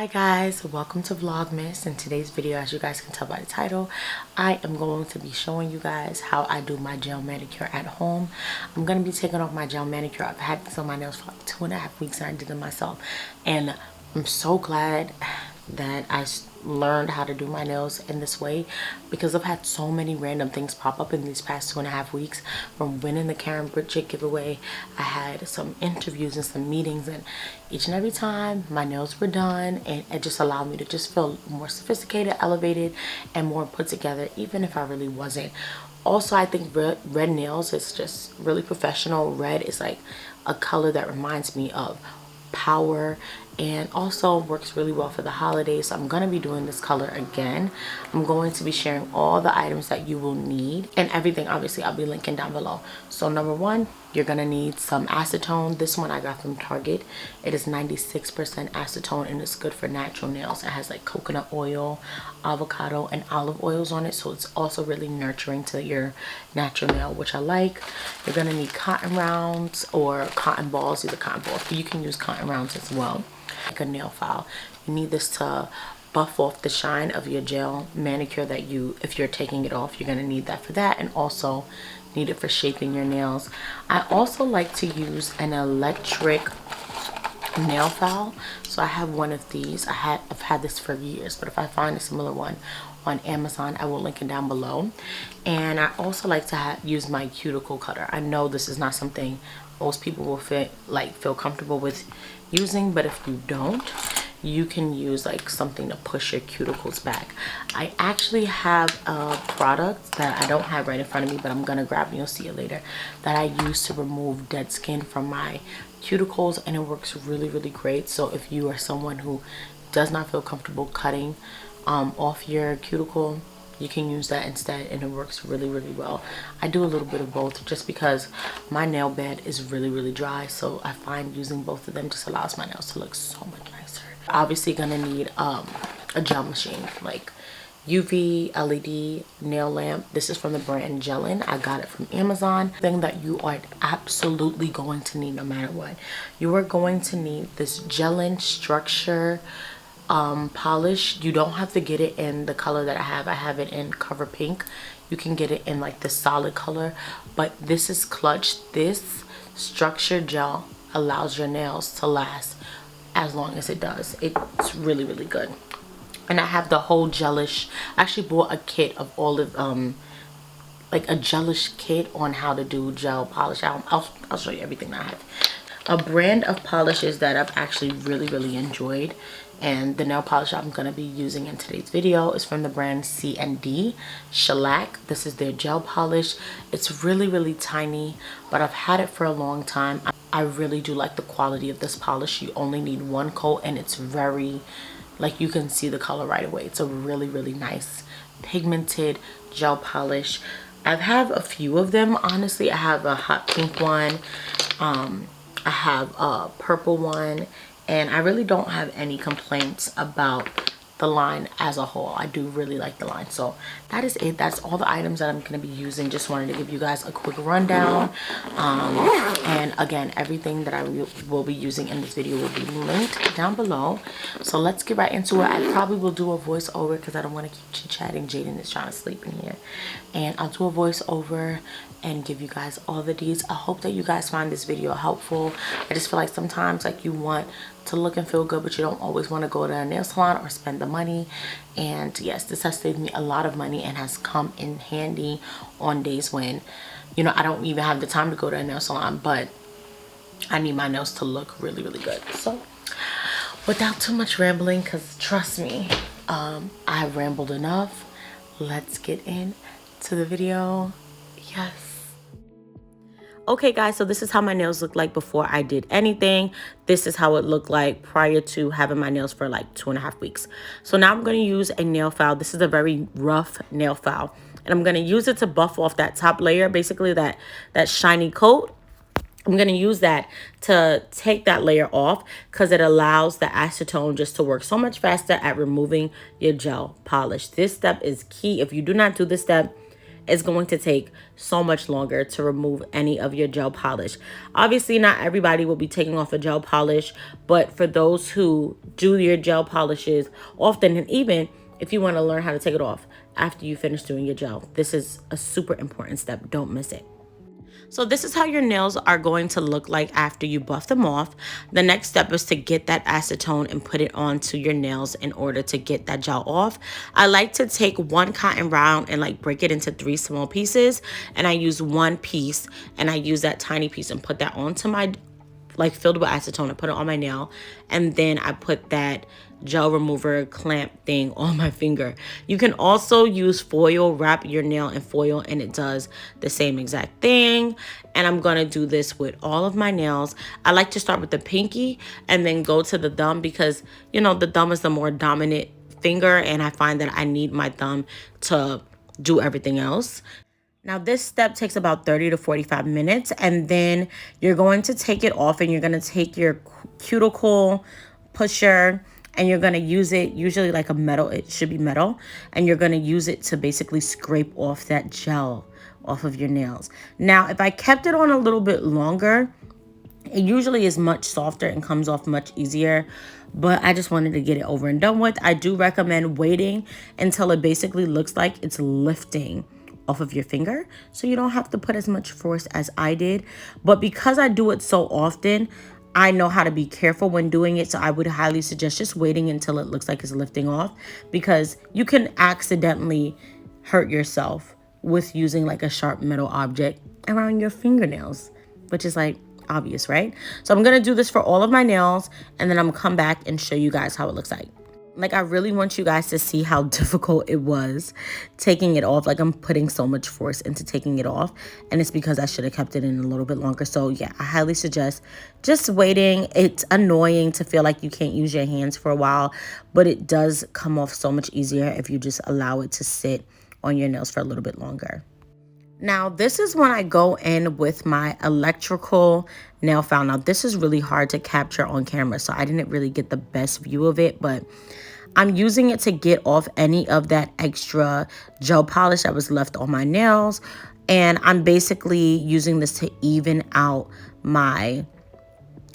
Hi guys, welcome to Vlogmas. In today's video, as you guys can tell by the title, I am going to be showing you guys how I do my gel manicure at home. I'm going to be taking off my gel manicure. I've had this on my nails for like 2.5 weeks and I did it myself. And I'm so glad that I learned how to do my nails in this way, because I've had so many random things pop up in these past 2.5 weeks. From winning the Karen Bridget giveaway, I had some interviews and some meetings, and each and every time my nails were done, and it just allowed me to just feel more sophisticated, elevated, and more put together, even if I really wasn't. Also, I think red nails is just really professional. Red is like a color that reminds me of power, and also works really well for the holidays. So I'm going to be doing this color again. I'm going to be sharing all the items that you will need, and everything obviously I'll be linking down below. So number one, you're going to need some acetone. This one I got from Target. It is 96% acetone and it's good for natural nails. It has like coconut oil, avocado, and olive oils on it, so it's also really nurturing to your natural nail, which I like. You're going to need cotton rounds or cotton balls, either cotton balls, but you can use cotton rounds as well. Like a nail file. You need this to buff off the shine of your gel manicure that if you're taking it off, you're going to need that for that, and also need it for shaping your nails. I also like to use an electric nail file. So I have one of these. I've had this for years, but if I find a similar one on Amazon, I will link it down below. And I also like to use my cuticle cutter. I know this is not something most people will feel comfortable with using, but if you don't, you can use like something to push your cuticles back. I actually have a product that I don't have right in front of me, but I'm gonna grab and you'll see it later, that I use to remove dead skin from my cuticles, and it works really great. So if you are someone who does not feel comfortable cutting off your cuticle, you can use that instead, and it works really well. I do a little bit of both just because my nail bed is really dry, so I find using both of them just allows my nails to look so much nicer. Obviously gonna need a gel machine, like UV LED nail lamp. This is from the brand Gelin. I got it from Amazon. Thing that you are absolutely going to need no matter what. You are going to need this Gelin structure polish. You don't have to get it in the color that I have it in cover pink. You can get it in like the solid color, but this is clutch. This structure gel allows your nails to last as long as it does. It's really good. And I have the whole gelish. I actually bought a kit of all of like a gelish kit on how to do gel polish. I'll show you everything that I have. A brand of polishes that I've actually really enjoyed, and the nail polish I'm going to be using in today's video is from the brand C&D Shellac. This is their gel polish. It's really tiny, but I've had it for a long time. I really do like the quality of this polish. You only need one coat, and it's very, like, you can see the color right away. It's a really nice pigmented gel polish. I have a few of them, honestly. I have a hot pink one. I have a purple one, and I really don't have any complaints about the line as a whole. I do really like the line. So that is it. That's all the items that I'm going to be using. Just wanted to give you guys a quick rundown. And again, everything that I will be using in this video will be linked down below. So let's get right into it. I probably will do a voiceover because I don't want to keep chit-chatting. Jaden is trying to sleep in here. And I'll do a voiceover and give you guys all the deeds. I hope that you guys find this video helpful. I just feel like sometimes, like, you want to look and feel good, but you don't always want to go to a nail salon or spend the money. And yes, this has saved me a lot of money and has come in handy on days when, you know, I don't even have the time to go to a nail salon, but I need my nails to look really good. So without too much rambling, because trust me, I've rambled enough. Let's get into the video. Yes. Okay guys, so this is how my nails look like before I did anything. This is how it looked like prior to having my nails for like 2.5 weeks. So now I'm going to use a nail file. This is a very rough nail file, and I'm going to use it to buff off that top layer, basically that shiny coat. I'm going to use that to take that layer off, because it allows the acetone just to work so much faster at removing your gel polish. This step is key. If you do not do this step, it's going to take so much longer to remove any of your gel polish. Obviously, not everybody will be taking off a gel polish, but for those who do your gel polishes often, and even if you want to learn how to take it off after you finish doing your gel, this is a super important step. Don't miss it. So this is how your nails are going to look like after you buff them off. The next step is to get that acetone and put it onto your nails in order to get that gel off. I like to take one cotton round and like break it into 3 small pieces. And I use one piece and I use that tiny piece and put that onto my, like filled with acetone. I put it on my nail and then I put that gel remover clamp thing on my finger. You can also use foil, wrap your nail in foil, and it does the same exact thing. And I'm gonna do this with all of my nails. I like to start with the pinky and then go to the thumb because, you know, the thumb is the more dominant finger and I find that I need my thumb to do everything else. Now this step takes about 30 to 45 minutes and then you're going to take it off and you're going to take your cuticle pusher and you're going to use it, usually like a metal, it should be metal, and you're going to use it to basically scrape off that gel off of your nails. Now, if I kept it on a little bit longer, it usually is much softer and comes off much easier, but I just wanted to get it over and done with. I do recommend waiting until it basically looks like it's lifting off of your finger, so you don't have to put as much force as I did. But because I do it so often, I know how to be careful when doing it, so I would highly suggest just waiting until it looks like it's lifting off, because you can accidentally hurt yourself with using like a sharp metal object around your fingernails, which is like obvious, right? So I'm gonna do this for all of my nails and then I'm gonna come back and show you guys how it looks like. Like, I really want you guys to see how difficult it was taking it off. Like, I'm putting so much force into taking it off. And it's because I should have kept it in a little bit longer. So, yeah, I highly suggest just waiting. It's annoying to feel like you can't use your hands for a while. But it does come off so much easier if you just allow it to sit on your nails for a little bit longer. Now, this is when I go in with my electrical nail file. Now, this is really hard to capture on camera, so I didn't really get the best view of it, but I'm using it to get off any of that extra gel polish that was left on my nails. And I'm basically using this to even out my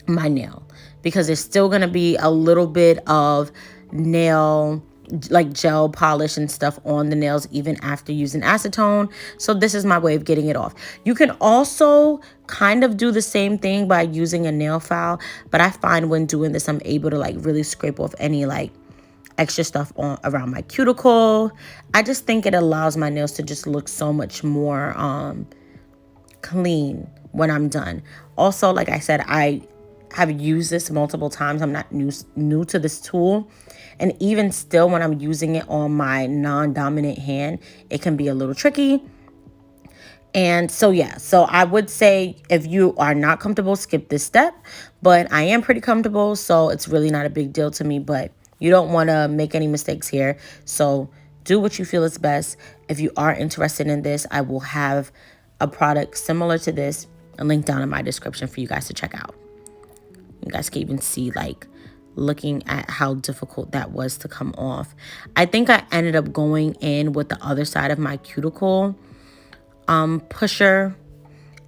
nail, because there's still going to be a little bit of nail like gel polish and stuff on the nails even after using acetone. So this is my way of getting it off. You can also kind of do the same thing by using a nail file, but I find when doing this I'm able to like really scrape off any like extra stuff on around my cuticle. I just think it allows my nails to just look so much more clean when I'm done. Also, like I said, I have used this multiple times. I'm not new to this tool. And even still, when I'm using it on my non-dominant hand, it can be a little tricky. And so, yeah, so I would say if you are not comfortable, skip this step. But I am pretty comfortable, so it's really not a big deal to me. But you don't want to make any mistakes here. So do what you feel is best. If you are interested in this, I will have a product similar to this, a link down in my description for you guys to check out. You guys can even see like looking at how difficult that was to come off. I think I ended up going in with the other side of my cuticle pusher,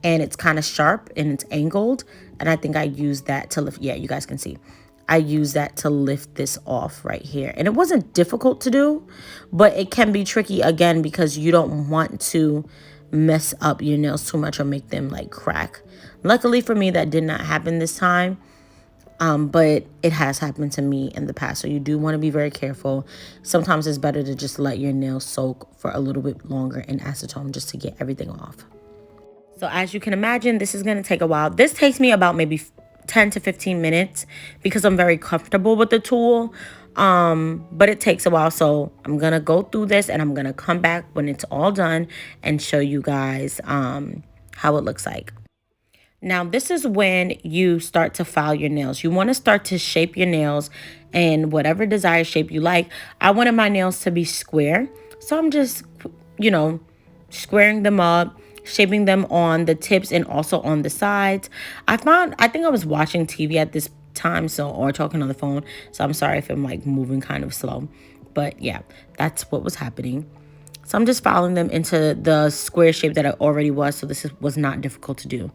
and it's kind of sharp and it's angled, and I think I used that to lift. Yeah, you guys can see I used that to lift this off right here, and it wasn't difficult to do, but it can be tricky again because you don't want to mess up your nails too much or make them like crack. Luckily for me, that did not happen this time. But it has happened to me in the past. So you do want to be very careful. Sometimes it's better to just let your nails soak for a little bit longer in acetone just to get everything off. So as you can imagine, this is going to take a while. This takes me about maybe 10 to 15 minutes because I'm very comfortable with the tool. But it takes a while. So I'm going to go through this and I'm going to come back when it's all done and show you guys how it looks like. Now, this is when you start to file your nails. You want to start to shape your nails in whatever desired shape you like. I wanted my nails to be square. So I'm just, you know, squaring them up, shaping them on the tips and also on the sides. I think I was watching TV at this time, or talking on the phone. So I'm sorry if I'm like moving kind of slow. But yeah, that's what was happening. So I'm just following them into the square shape that it already was. So was not difficult to do.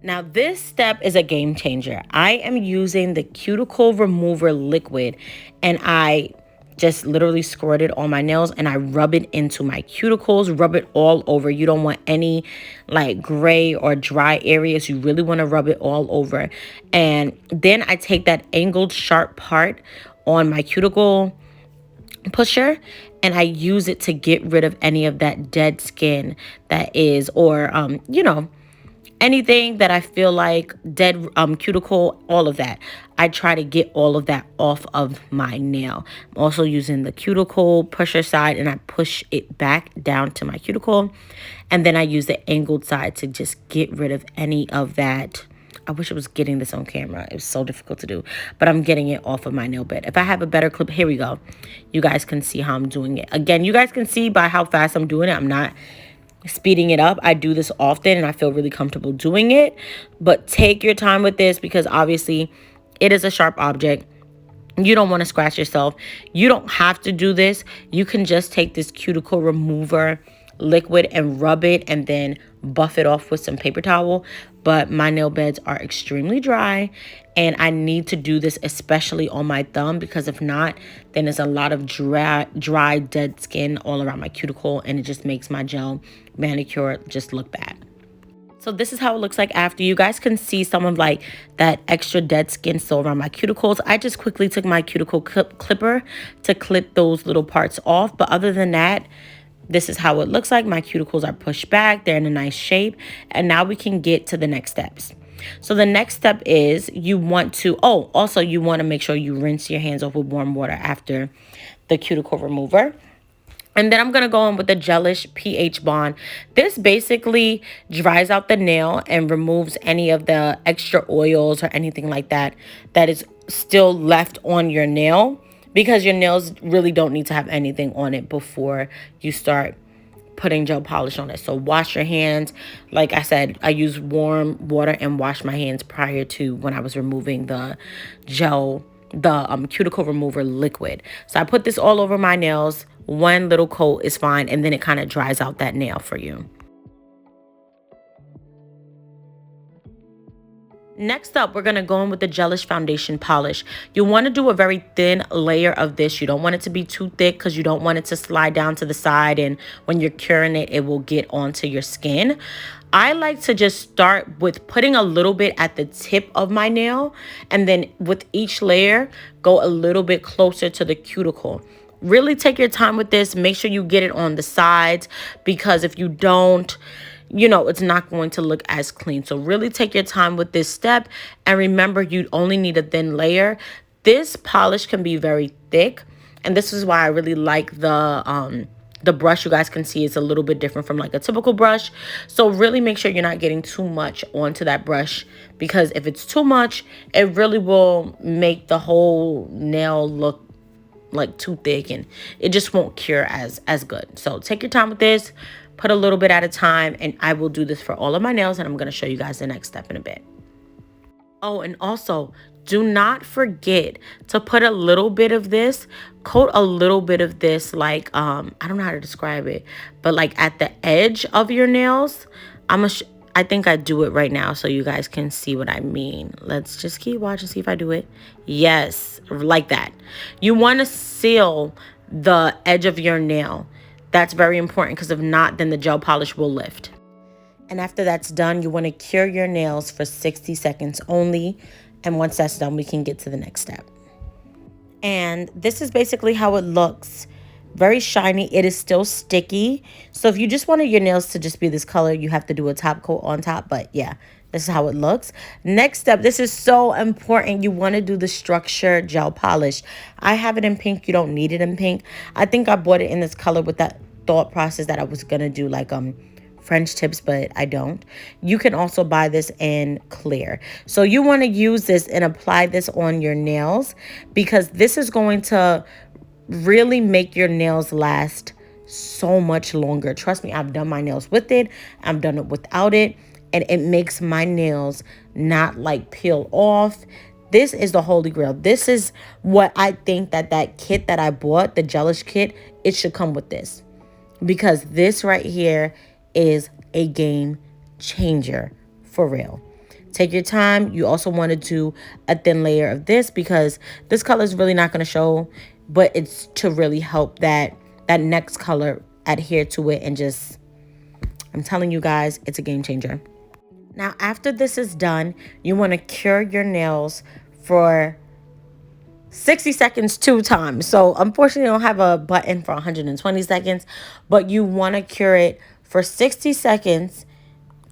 Now this step is a game changer. I am using the cuticle remover liquid, and I just literally squirt it on my nails and I rub it into my cuticles, rub it all over. You don't want any like gray or dry areas. You really want to rub it all over. And then I take that angled sharp part on my cuticle pusher and I use it to get rid of any of that dead skin that is, or you know, anything that I feel like dead cuticle, all of that. I try to get all of that off of my nail. I'm also using the cuticle pusher side and I push it back down to my cuticle. And then I use the angled side to just get rid of any of that. I wish I was getting this on camera. It was so difficult to do, but I'm getting it off of my nail bed. If I have a better clip, here we go. You guys can see how I'm doing it. Again, you guys can see by how fast I'm doing it. I'm not speeding it up. I do this often and I feel really comfortable doing it, but take your time with this because obviously it is a sharp object. You don't want to scratch yourself. You don't have to do this. You can just take this cuticle remover liquid and rub it and then buff it off with some paper towel. But my nail beds are extremely dry and I need to do this especially on my thumb, because if not, then there's a lot of dry dead skin all around my cuticle and it just makes my gel manicure just look bad. So this is how it looks like after. You guys can see some of like that extra dead skin still around my cuticles. I just quickly took my cuticle clipper to clip those little parts off. But other than that, this is how it looks like. My cuticles are pushed back. They're in a nice shape. And now we can get to the next steps. So the next step is you want to, also you want to make sure you rinse your hands off with warm water after the cuticle remover. And then I'm going to go in with the Gelish pH Bond. This basically dries out the nail and removes any of the extra oils or anything like that that is still left on your nail, because your nails really don't need to have anything on it before you start putting gel polish on it. So wash your hands. Like I said, I use warm water and wash my hands prior to when I was removing the cuticle remover liquid. So I put this all over my nails. One little coat is fine, and then it kind of dries out that nail for you. Next up, we're going to go in with the Gelish foundation polish. You want to do a very thin layer of this. You don't want it to be too thick because you don't want it to slide down to the side, and when you're curing it, it will get onto your skin. I like to just start with putting a little bit at the tip of my nail, and then with each layer, go a little bit closer to the cuticle. Really take your time with this. Make sure you get it on the sides, because if you don't, you know, it's not going to look as clean. So really take your time with this step. And remember, you only need a thin layer. This polish can be very thick. And this is why I really like the brush. You guys can see it's a little bit different from like a typical brush. So really make sure you're not getting too much onto that brush, because if it's too much, it really will make the whole nail look like too thick and it just won't cure as good. So take your time with this. Put a little bit at a time, and I will do this for all of my nails, and I'm going to show you guys the next step in a bit. Oh, and also do not forget to put a little bit of this, coat a little bit of this, like, I don't know how to describe it, but like at the edge of your nails. I think I do it right now so you guys can see what I mean. Let's just keep watching, see if I do it. Yes, like that. You want to seal the edge of your nail. That's very important, because if not, then the gel polish will lift. And after that's done, you want to cure your nails for 60 seconds only. And once that's done, we can get to the next step. And this is basically how it looks. Very shiny. It is still sticky. So if you just wanted your nails to just be this color, you have to do a top coat on top. But yeah, this is how it looks. Next step, this is so important. You want to do the structure gel polish. I have it in pink. You don't need it in pink. I think I bought it in this color with that thought process that I was going to do like French tips, but I don't. You can also buy this in clear. So you want to use this and apply this on your nails, because this is going to really make your nails last so much longer. Trust me, I've done my nails with it. I've done it without it, and it makes my nails not like peel off. This is the holy grail. This is what I think that kit that I bought, the Gelish kit, it should come with this. because this right here is a game changer for real. Take your time. You also want to do a thin layer of this because this color is really not going to show, but it's to really help that next color adhere to it. And just, I'm telling you guys, it's a game changer. Now, after this is done, you want to cure your nails for 60 seconds 2 times. So unfortunately, I don't have a button for 120 seconds, but you want to cure it for 60 seconds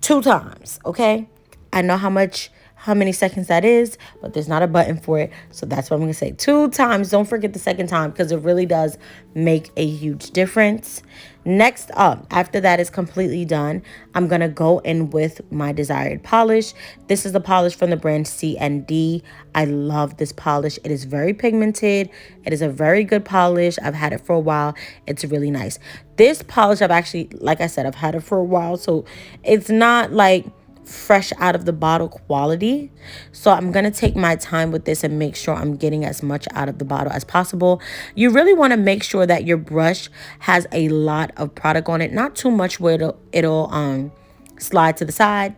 2 times, okay? I know how many seconds that is, but there's not a button for it. So that's what I'm gonna say. 2 times. Don't forget the second time because it really does make a huge difference. Next up, after that is completely done, I'm gonna go in with my desired polish. This is the polish from the brand C&D. I love this polish. It is very pigmented. It is a very good polish. I've had it for a while. It's really nice. This polish, I've actually, like I said, I've had it for a while. So it's not like fresh out of the bottle quality. So I'm going to take my time with this and make sure I'm getting as much out of the bottle as possible. You really want to make sure that your brush has a lot of product on it, not too much where it'll slide to the side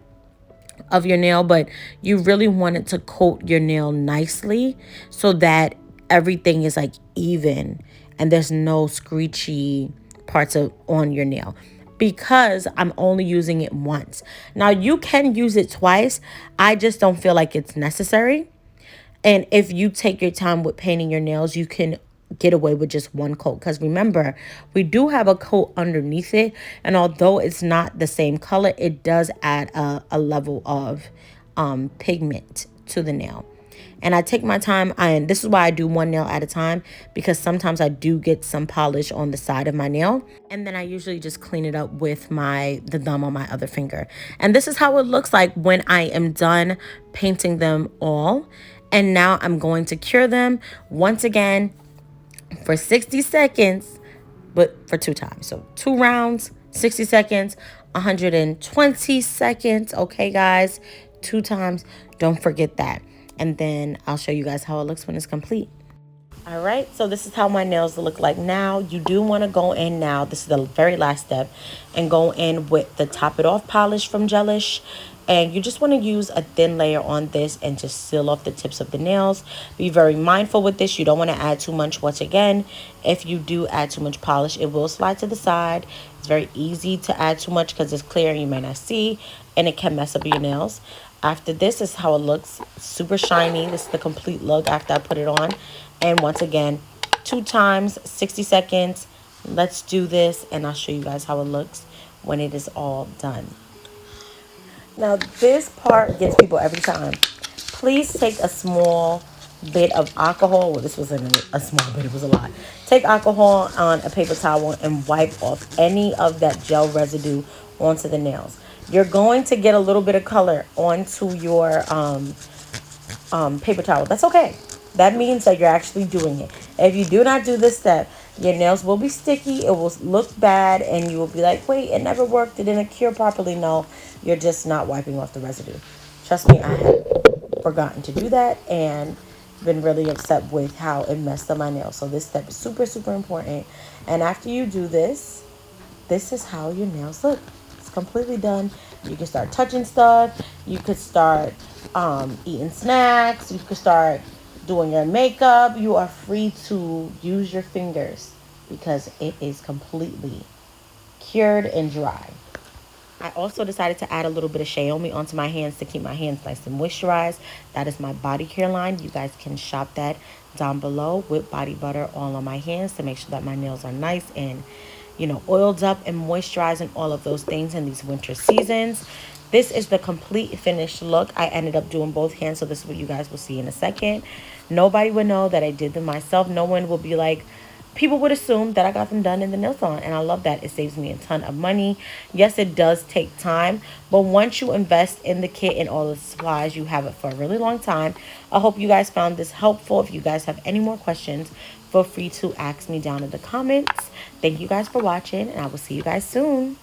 of your nail, but you really want it to coat your nail nicely so that everything is like even and there's no screechy parts on your nail, because I'm only using it once. Now you can use it twice. I just don't feel like it's necessary. And if you take your time with painting your nails, you can get away with just one coat. Because remember, we do have a coat underneath it. And although it's not the same color, it does add a level of pigment to the nail. And I take my time, and this is why I do one nail at a time, because sometimes I do get some polish on the side of my nail, and then I usually just clean it up with the thumb on my other finger. And this is how it looks like when I am done painting them all. And now I'm going to cure them once again for 60 seconds, but for 2 times. So 2 rounds, 60 seconds, 120 seconds. Okay, guys, 2 times. Don't forget that. And then I'll show you guys how it looks when it's complete. All right, so this is how my nails look like now. You do want to go in now. This is the very last step, and go in with the Top It Off polish from Gelish. And you just want to use a thin layer on this and just seal off the tips of the nails. Be very mindful with this. You don't want to add too much. Once again, if you do add too much polish, it will slide to the side. It's very easy to add too much because it's clear and you may not see, and it can mess up your nails. After this is how it looks. Super shiny. This is the complete look after I put it on. And once again, 2 times, 60 seconds. Let's do this, and I'll show you guys how it looks when it is all done. Now, this part gets people every time. Please take a small bit of alcohol. Well, this wasn't a small bit, it was a lot. Take alcohol on a paper towel and wipe off any of that gel residue onto the nails. You're going to get a little bit of color onto your paper towel. That's okay. That means that you're actually doing it. If you do not do this step, your nails will be sticky. It will look bad, and you will be like, wait, it never worked. It didn't cure properly. No, you're just not wiping off the residue. Trust me, I had forgotten to do that and been really upset with how it messed up my nails. So this step is super, super important. And after you do this, this is how your nails look. It's completely done. You can start touching stuff. You could start eating snacks. You could start doing your makeup. You are free to use your fingers because it is completely cured and dry. I also decided to add a little bit of Xiaomi onto my hands to keep my hands nice and moisturized. That is my body care line. You guys can shop that down below with body butter all on my hands to make sure that my nails are nice and, you know, oiled up and moisturized and all of those things in these winter seasons. This is the complete finished look. I ended up doing both hands, so this is what you guys will see in a second. Nobody would know that I did them myself. No one will be like, people would assume that I got them done in the nail salon, and I love that. It saves me a ton of money. Yes, it does take time, but once you invest in the kit and all the supplies, you have it for a really long time. I hope you guys found this helpful. If you guys have any more questions, feel free to ask me down in the comments. Thank you guys for watching, and I will see you guys soon.